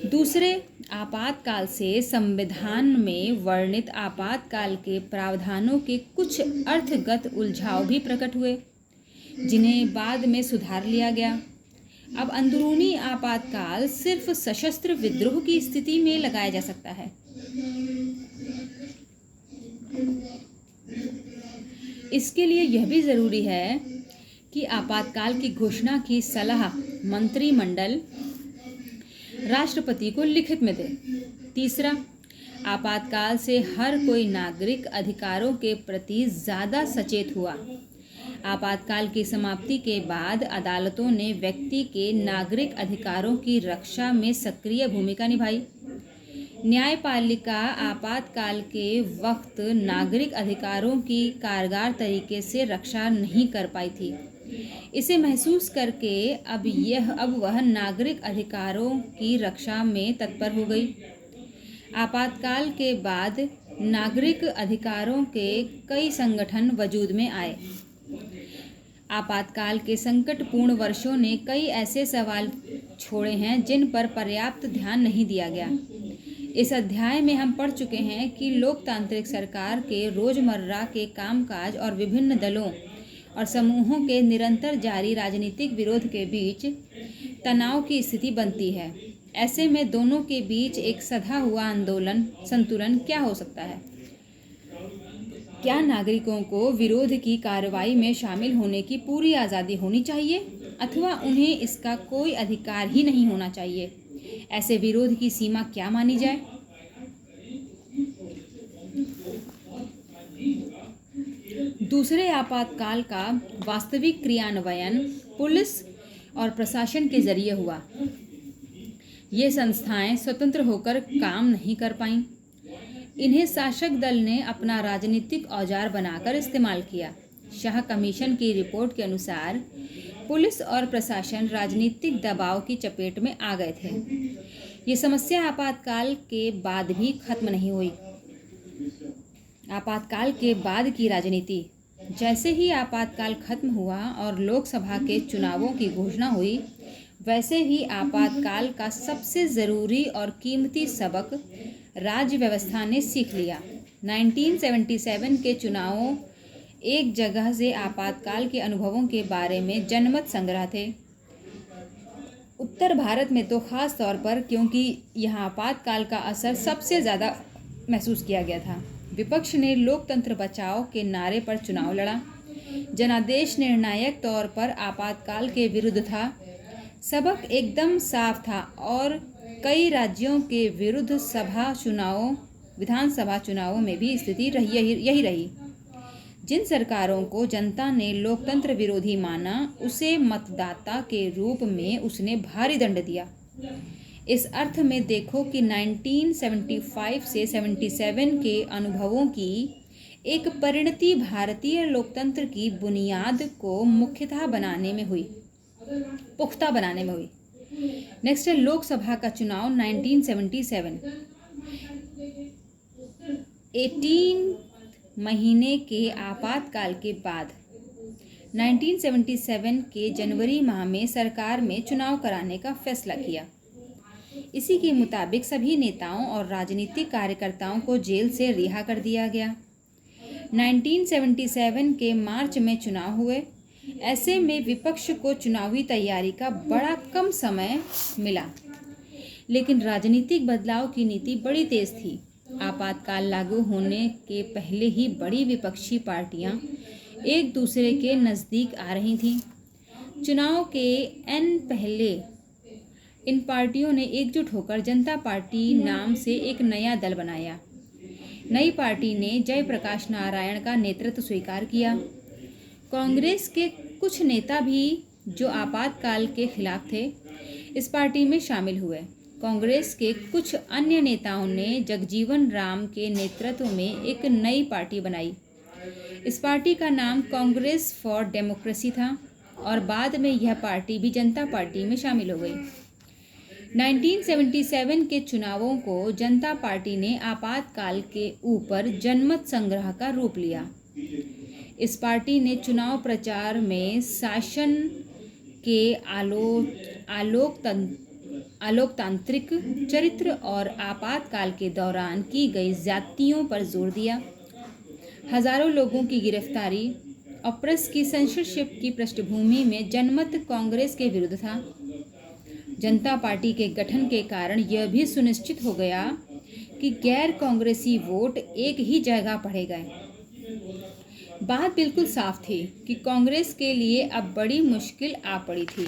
दूसरे, आपातकाल से संविधान में वर्णित आपातकाल के प्रावधानों के कुछ अर्थगत उलझाव भी प्रकट हुए, जिन्हें बाद में सुधार लिया गया। अब अंदरूनी आपातकाल सिर्फ सशस्त्र विद्रोह की स्थिति में लगाया जा सकता है। इसके लिए यह भी ज़रूरी है कि आपातकाल की घोषणा की सलाह मंत्रिमंडल राष्ट्रपति को लिखित में दे। तीसरा, आपातकाल से हर कोई नागरिक अधिकारों के प्रति ज़्यादा सचेत हुआ। आपातकाल की समाप्ति के बाद अदालतों ने व्यक्ति के नागरिक अधिकारों की रक्षा में सक्रिय भूमिका निभाई। न्यायपालिका आपातकाल के वक्त नागरिक अधिकारों की कारगर तरीके से रक्षा नहीं कर पाई थी। इसे महसूस करके अब वह नागरिक अधिकारों की रक्षा में तत्पर हो गई। आपातकाल के बाद नागरिक अधिकारों के कई संगठन वजूद में आए। आपातकाल के संकटपूर्ण वर्षों ने कई ऐसे सवाल छोड़े हैं जिन पर पर्याप्त ध्यान नहीं दिया गया। इस अध्याय में हम पढ़ चुके हैं कि लोकतांत्रिक सरकार के रोजमर्रा के कामकाज और विभिन्न दलों और समूहों के निरंतर जारी राजनीतिक विरोध के बीच तनाव की स्थिति बनती है। ऐसे में दोनों के बीच एक सधा हुआ संतुलन क्या हो सकता है? क्या नागरिकों को विरोध की कार्रवाई में शामिल होने की पूरी आज़ादी होनी चाहिए अथवा उन्हें इसका कोई अधिकार ही नहीं होना चाहिए। ऐसे विरोध की सीमा क्या मानी जाए? दूसरे आपातकाल का वास्तविक क्रियान्वयन पुलिस और प्रशासन के जरिए हुआ। ये संस्थाएं स्वतंत्र होकर काम नहीं कर पाईं। इन्हें शासक दल ने अपना राजनीतिक औजार बनाकर इस्तेमाल किया। शाह कमीशन की रिपोर्ट के अनुसार पुलिस और प्रशासन राजनीतिक दबाव की चपेट में आ गए थे। ये समस्या आपातकाल के बाद भी खत्म नहीं हुई। आपातकाल के बाद की राजनीति। जैसे ही आपातकाल खत्म हुआ और लोकसभा के चुनावों की घोषणा हुई, वैसे ही आपातकाल का सबसे ज़रूरी और कीमती सबक राज्य व्यवस्था ने सीख लिया। 1977 के चुनावों एक जगह से आपातकाल के अनुभवों के बारे में जनमत संग्रह थे। उत्तर भारत में तो ख़ास तौर पर, क्योंकि यहाँ आपातकाल का असर सबसे ज़्यादा महसूस किया गया था। विपक्ष ने लोकतंत्र बचाओ के नारे पर चुनाव लड़ा। जनादेश निर्णायक तौर पर आपातकाल के विरुद्ध था। सबक एकदम साफ था और कई राज्यों के विरुद्ध विधानसभा चुनावों में भी स्थिति यही रही। जिन सरकारों को जनता ने लोकतंत्र विरोधी माना, उसे मतदाता के रूप में उसने भारी दंड दिया। इस अर्थ में देखो कि 1975 से 77 के अनुभवों की एक परिणति भारतीय लोकतंत्र की बुनियाद को पुख्ता बनाने में हुई। नेक्स्ट है लोकसभा का चुनाव 1977। 18 महीने के आपातकाल के बाद 1977 के जनवरी माह में सरकार में चुनाव कराने का फैसला किया। इसी के मुताबिक सभी नेताओं और राजनीतिक कार्यकर्ताओं को जेल से रिहा कर दिया गया। 1977 के मार्च में चुनाव हुए। ऐसे में विपक्ष को चुनावी तैयारी का बड़ा कम समय मिला, लेकिन राजनीतिक बदलाव की नीति बड़ी तेज थी। आपातकाल लागू होने के पहले ही बड़ी विपक्षी पार्टियां एक दूसरे के नज़दीक आ रही थीं। चुनाव के पहले इन पार्टियों ने एकजुट होकर जनता पार्टी नाम से एक नया दल बनाया। नई पार्टी ने जयप्रकाश नारायण का नेतृत्व स्वीकार किया। कांग्रेस के कुछ नेता भी जो आपातकाल के खिलाफ थे, इस पार्टी में शामिल हुए। कांग्रेस के कुछ अन्य नेताओं ने जगजीवन राम के नेतृत्व में एक नई पार्टी बनाई। इस पार्टी का नाम कांग्रेस फॉर डेमोक्रेसी था और बाद में यह पार्टी भी जनता पार्टी में शामिल हो गई। 1977 के चुनावों को जनता पार्टी ने आपातकाल के ऊपर जनमत संग्रह का रूप लिया। इस पार्टी ने चुनाव प्रचार में शासन के आलोकतांत्रिक चरित्र और आपातकाल के दौरान की गई ज्यादतियों पर जोर दिया। हजारों लोगों की गिरफ्तारी और प्रेस की सेंसरशिप की पृष्ठभूमि में जनमत कांग्रेस के विरुद्ध था। जनता पार्टी के गठन के कारण यह भी सुनिश्चित हो गया कि गैर कांग्रेसी वोट एक ही जगह पड़े गए। बात बिल्कुल साफ थी कि कांग्रेस के लिए अब बड़ी मुश्किल आ पड़ी थी।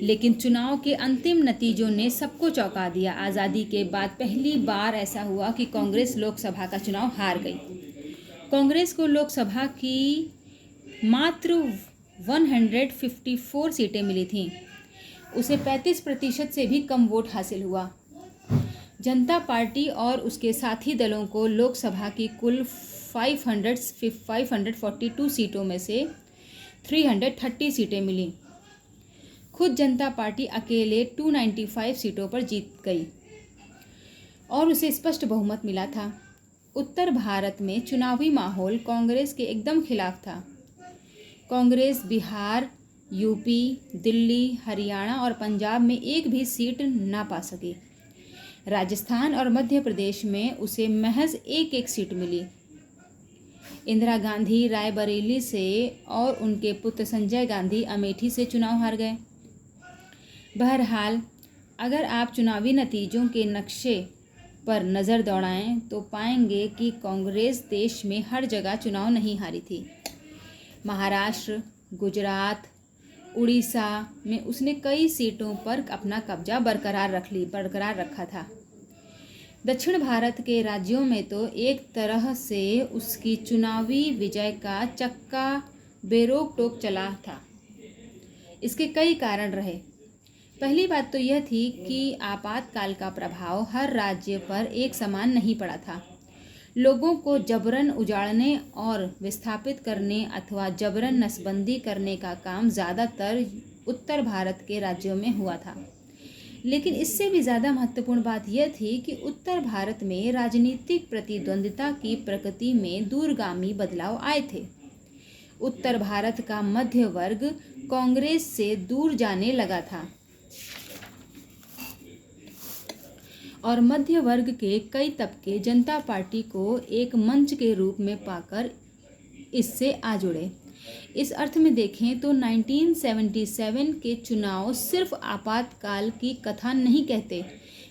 लेकिन चुनाव के अंतिम नतीजों ने सबको चौंका दिया। आज़ादी के बाद पहली बार ऐसा हुआ कि कांग्रेस लोकसभा का चुनाव हार गई। कांग्रेस को लोकसभा की मात्र 154 सीटें मिली थीं। उसे 35% से भी कम वोट हासिल हुआ। जनता पार्टी और उसके साथी दलों को लोकसभा की कुल 542 सीटों में से 330 सीटें मिलीं। खुद जनता पार्टी अकेले 295 सीटों पर जीत गई और उसे स्पष्ट बहुमत मिला था। उत्तर भारत में चुनावी माहौल कांग्रेस के एकदम खिलाफ था। कांग्रेस बिहार, यूपी, दिल्ली, हरियाणा और पंजाब में एक भी सीट ना पा सकी। राजस्थान और मध्य प्रदेश में उसे महज एक सीट मिली। इंदिरा गांधी रायबरेली से और उनके पुत्र संजय गांधी अमेठी से चुनाव हार गए। बहरहाल, अगर आप चुनावी नतीजों के नक्शे पर नज़र दौड़ाएं तो पाएंगे कि कांग्रेस देश में हर जगह चुनाव नहीं हारी थी। महाराष्ट्र, गुजरात, उड़ीसा में उसने कई सीटों पर अपना कब्जा बरकरार रखा था। दक्षिण भारत के राज्यों में तो एक तरह से उसकी चुनावी विजय का चक्का बेरोक टोक चला था। इसके कई कारण रहे। पहली बात तो यह थी कि आपातकाल का प्रभाव हर राज्य पर एक समान नहीं पड़ा था। लोगों को जबरन उजाड़ने और विस्थापित करने अथवा जबरन नसबंदी करने का काम ज़्यादातर उत्तर भारत के राज्यों में हुआ था। लेकिन इससे भी ज़्यादा महत्वपूर्ण बात यह थी कि उत्तर भारत में राजनीतिक प्रतिद्वंदिता की प्रकृति में दूरगामी बदलाव आए थे। उत्तर भारत का मध्य वर्ग कांग्रेस से दूर जाने लगा था और मध्य वर्ग के कई तबके जनता पार्टी को एक मंच के रूप में पाकर इससे आ जुड़े। इस अर्थ में देखें तो 1977 के चुनाव सिर्फ आपातकाल की कथा नहीं कहते,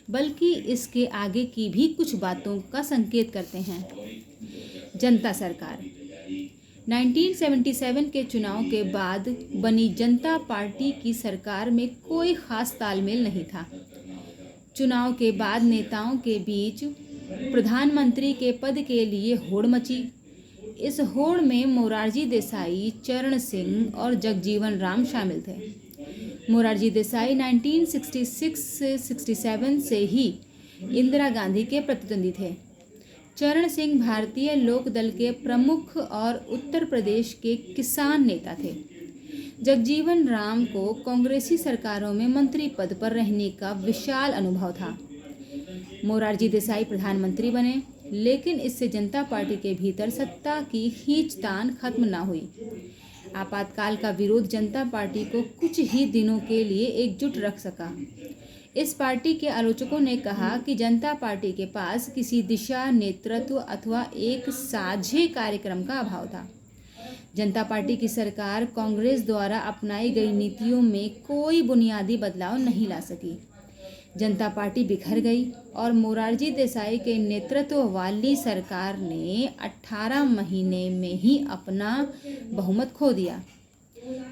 बल्कि इसके आगे की भी कुछ बातों का संकेत करते हैं। जनता सरकार 1977 के चुनाव के बाद बनी जनता पार्टी की सरकार में कोई खास तालमेल नहीं था। चुनाव के बाद नेताओं के बीच प्रधानमंत्री के पद के लिए होड़ मची। इस होड़ में मोरारजी देसाई, चरण सिंह और जगजीवन राम शामिल थे। मोरारजी देसाई 1966-67 से ही इंदिरा गांधी के प्रतिद्वंदी थे। चरण सिंह भारतीय लोक दल के प्रमुख और उत्तर प्रदेश के किसान नेता थे। जगजीवन राम को कांग्रेसी सरकारों में मंत्री पद पर रहने का विशाल अनुभव था। मोरारजी देसाई प्रधानमंत्री बने, लेकिन इससे जनता पार्टी के भीतर सत्ता की खींचतान खत्म न हुई। आपातकाल का विरोध जनता पार्टी को कुछ ही दिनों के लिए एकजुट रख सका। इस पार्टी के आलोचकों ने कहा कि जनता पार्टी के पास किसी दिशा, नेतृत्व अथवा एक साझे कार्यक्रम का अभाव था। जनता पार्टी की सरकार कांग्रेस द्वारा अपनाई गई नीतियों में कोई बुनियादी बदलाव नहीं ला सकी। जनता पार्टी बिखर गई और मोरारजी देसाई के नेतृत्व वाली सरकार ने 18 महीने में ही अपना बहुमत खो दिया।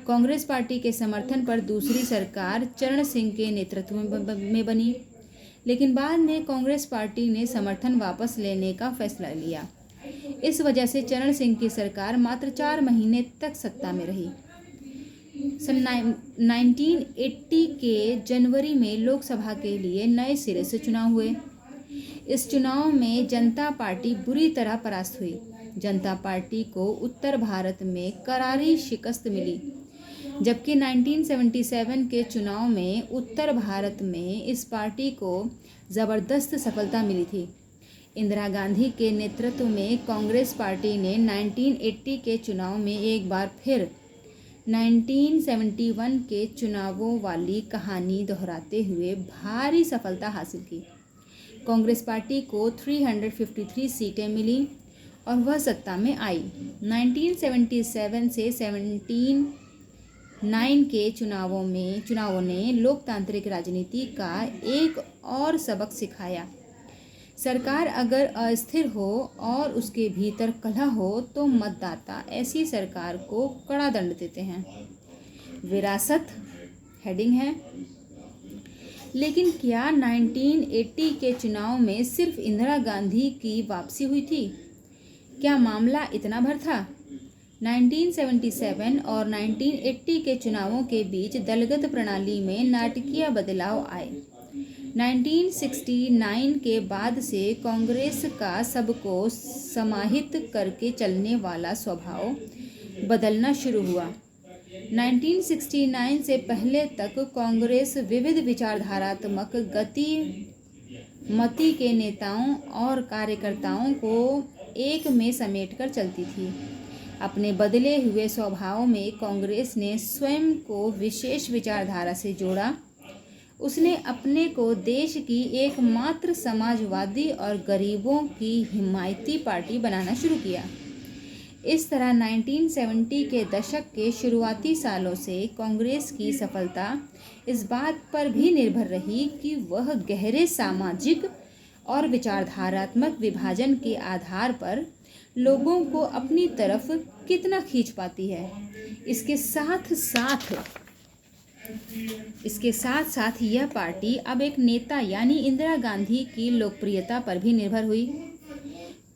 कांग्रेस पार्टी के समर्थन पर दूसरी सरकार चरण सिंह के नेतृत्व में बनी, लेकिन बाद में कांग्रेस पार्टी ने समर्थन वापस लेने का फैसला लिया। इस वजह से चरण सिंह की सरकार मात्र 4 महीने तक सत्ता में रही। सन 1980 के जनवरी में लोकसभा के लिए नए सिरे से चुनाव हुए। इस चुनाव में जनता पार्टी बुरी तरह परास्त हुई। जनता पार्टी को उत्तर भारत में करारी शिकस्त मिली, जबकि 1977 के चुनाव में उत्तर भारत में इस पार्टी को ज़बरदस्त सफलता मिली थी। इंदिरा गांधी के नेतृत्व में कांग्रेस पार्टी ने 1980 के चुनाव में एक बार फिर 1971 के चुनावों वाली कहानी दोहराते हुए भारी सफलता हासिल की। कांग्रेस पार्टी को 353 सीटें मिली और वह सत्ता में आई। 1977 से 79 के चुनावों ने लोकतांत्रिक राजनीति का एक और सबक सिखाया। सरकार अगर अस्थिर हो और उसके भीतर कलह हो तो मतदाता ऐसी सरकार को कड़ा दंड देते हैं। विरासत हेडिंग है। लेकिन क्या 1980 के चुनाव में सिर्फ इंदिरा गांधी की वापसी हुई थी? क्या मामला इतना भर था? 1977 और 1980 के चुनावों के बीच दलगत प्रणाली में नाटकीय बदलाव आए। 1969 के बाद से कांग्रेस का सबको समाहित करके चलने वाला स्वभाव बदलना शुरू हुआ। 1969 से पहले तक कांग्रेस विविध विचारधारात्मक गतिमति के नेताओं और कार्यकर्ताओं को एक में समेटकर चलती थी। अपने बदले हुए स्वभाव में कांग्रेस ने स्वयं को विशेष विचारधारा से जोड़ा। उसने अपने को देश की एकमात्र समाजवादी और गरीबों की हिमायती पार्टी बनाना शुरू किया। इस तरह 1970 के दशक के शुरुआती सालों से कांग्रेस की सफलता इस बात पर भी निर्भर रही कि वह गहरे सामाजिक और विचारधारात्मक विभाजन के आधार पर लोगों को अपनी तरफ कितना खींच पाती है। इसके साथ साथ यह पार्टी अब एक नेता यानी इंदिरा गांधी की लोकप्रियता पर भी निर्भर हुई।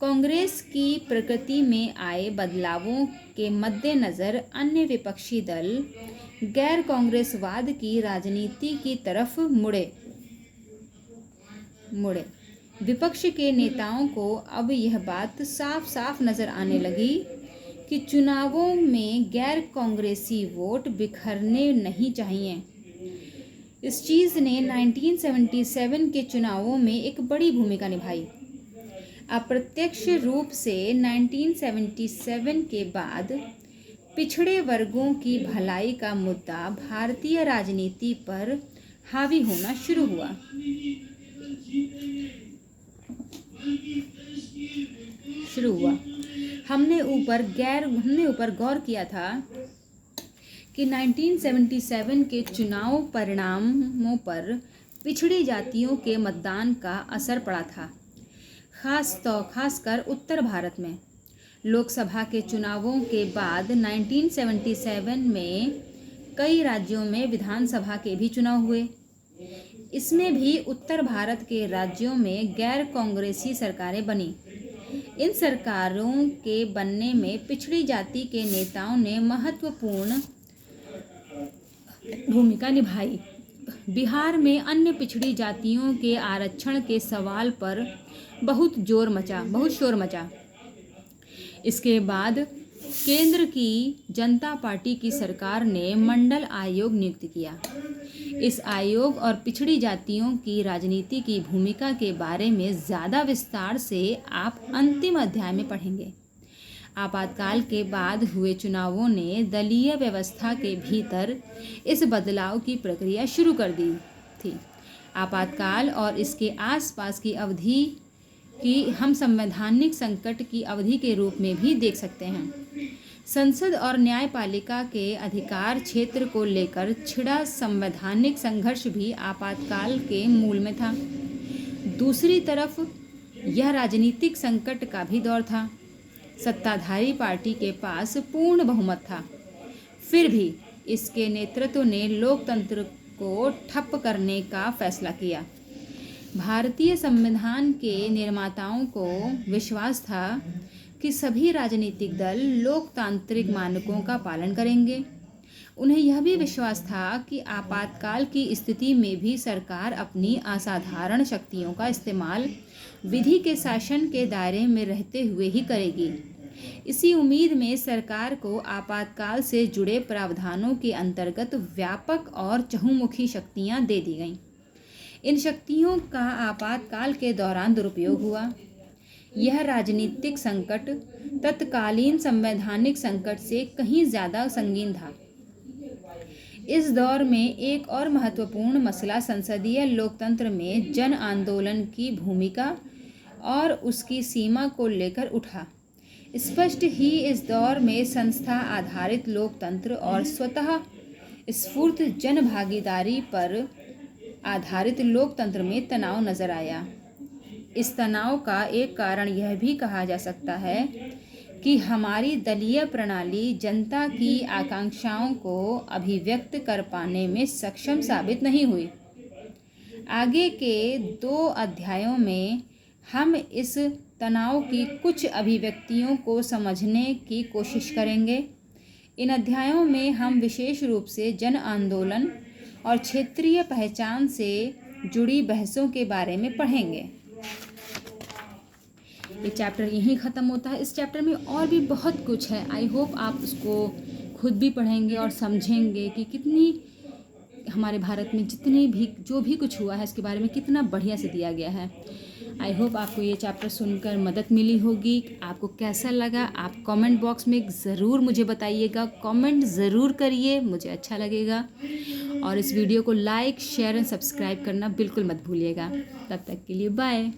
कांग्रेस की प्रकृति में आए बदलावों के मद्देनज़र अन्य विपक्षी दल गैर कांग्रेसवाद की राजनीति की तरफ मुड़े। विपक्ष के नेताओं को अब यह बात साफ साफ नजर आने लगी कि चुनावों में गैर कांग्रेसी वोट बिखरने नहीं चाहिए। इस चीज़ ने 1977 के चुनावों में एक बड़ी भूमिका निभाई। अप्रत्यक्ष रूप से 1977 के बाद पिछड़े वर्गों की भलाई का मुद्दा भारतीय राजनीति पर हावी होना शुरू हुआ। हमने ऊपर गौर किया था कि 1977 के चुनाव परिणामों पर पिछड़ी जातियों के मतदान का असर पड़ा था, खासकर उत्तर भारत में। लोकसभा के चुनावों के बाद 1977 में कई राज्यों में विधानसभा के भी चुनाव हुए। इसमें भी उत्तर भारत के राज्यों में गैर कांग्रेसी सरकारें बनी। इन सरकारों के बनने में पिछड़ी जाति के नेताओं ने महत्वपूर्ण भूमिका निभाई। बिहार में अन्य पिछड़ी जातियों के आरक्षण के सवाल पर बहुत शोर मचा। इसके बाद केंद्र की जनता पार्टी की सरकार ने मंडल आयोग नियुक्त किया। इस आयोग और पिछड़ी जातियों की राजनीति की भूमिका के बारे में ज़्यादा विस्तार से आप अंतिम अध्याय में पढ़ेंगे। आपातकाल के बाद हुए चुनावों ने दलीय व्यवस्था के भीतर इस बदलाव की प्रक्रिया शुरू कर दी थी। आपातकाल और इसके आसपास की अवधि की हम संवैधानिक संकट की अवधि के रूप में भी देख सकते हैं। संसद और न्यायपालिका के अधिकार क्षेत्र को लेकर छिड़ा संवैधानिक संघर्ष भी आपातकाल के मूल में था। दूसरी तरफ यह राजनीतिक संकट का भी दौर था। सत्ताधारी पार्टी के पास पूर्ण बहुमत था, फिर भी इसके नेतृत्व ने लोकतंत्र को ठप करने का फैसला किया। भारतीय संविधान के निर्माताओं को विश्वास था कि सभी राजनीतिक दल लोकतांत्रिक मानकों का पालन करेंगे। उन्हें यह भी विश्वास था कि आपातकाल की स्थिति में भी सरकार अपनी असाधारण शक्तियों का इस्तेमाल विधि के शासन के दायरे में रहते हुए ही करेगी। इसी उम्मीद में सरकार को आपातकाल से जुड़े प्रावधानों के अंतर्गत व्यापक और चहुमुखी शक्तियां दे दी गईं। इन शक्तियों का आपातकाल के दौरान दुरुपयोग हुआ। यह राजनीतिक संकट तत्कालीन संवैधानिक संकट से कहीं ज़्यादा संगीन था। इस दौर में एक और महत्वपूर्ण मसला संसदीय लोकतंत्र में जन आंदोलन की भूमिका और उसकी सीमा को लेकर उठा। स्पष्ट ही इस दौर में संस्था आधारित लोकतंत्र और स्वतः स्फूर्त जन भागीदारी पर आधारित लोकतंत्र में तनाव नजर आया। इस तनाव का एक कारण यह भी कहा जा सकता है कि हमारी दलीय प्रणाली जनता की आकांक्षाओं को अभिव्यक्त कर पाने में सक्षम साबित नहीं हुई। आगे के 2 अध्यायों में हम इस तनाव की कुछ अभिव्यक्तियों को समझने की कोशिश करेंगे। इन अध्यायों में हम विशेष रूप से जन आंदोलन और क्षेत्रीय पहचान से जुड़ी बहसों के बारे में पढ़ेंगे। ये चैप्टर यहीं ख़त्म होता है। इस चैप्टर में और भी बहुत कुछ है। आई होप आप उसको खुद भी पढ़ेंगे और समझेंगे कि कितनी हमारे भारत में जो भी कुछ हुआ है इसके बारे में कितना बढ़िया से दिया गया है। आई होप आपको ये चैप्टर सुनकर मदद मिली होगी। आपको कैसा लगा आप कमेंट बॉक्स में ज़रूर मुझे बताइएगा। कमेंट ज़रूर करिए, मुझे अच्छा लगेगा। और इस वीडियो को लाइक, शेयर एंड सब्सक्राइब करना बिल्कुल मत भूलिएगा। तब तक के लिए बाय।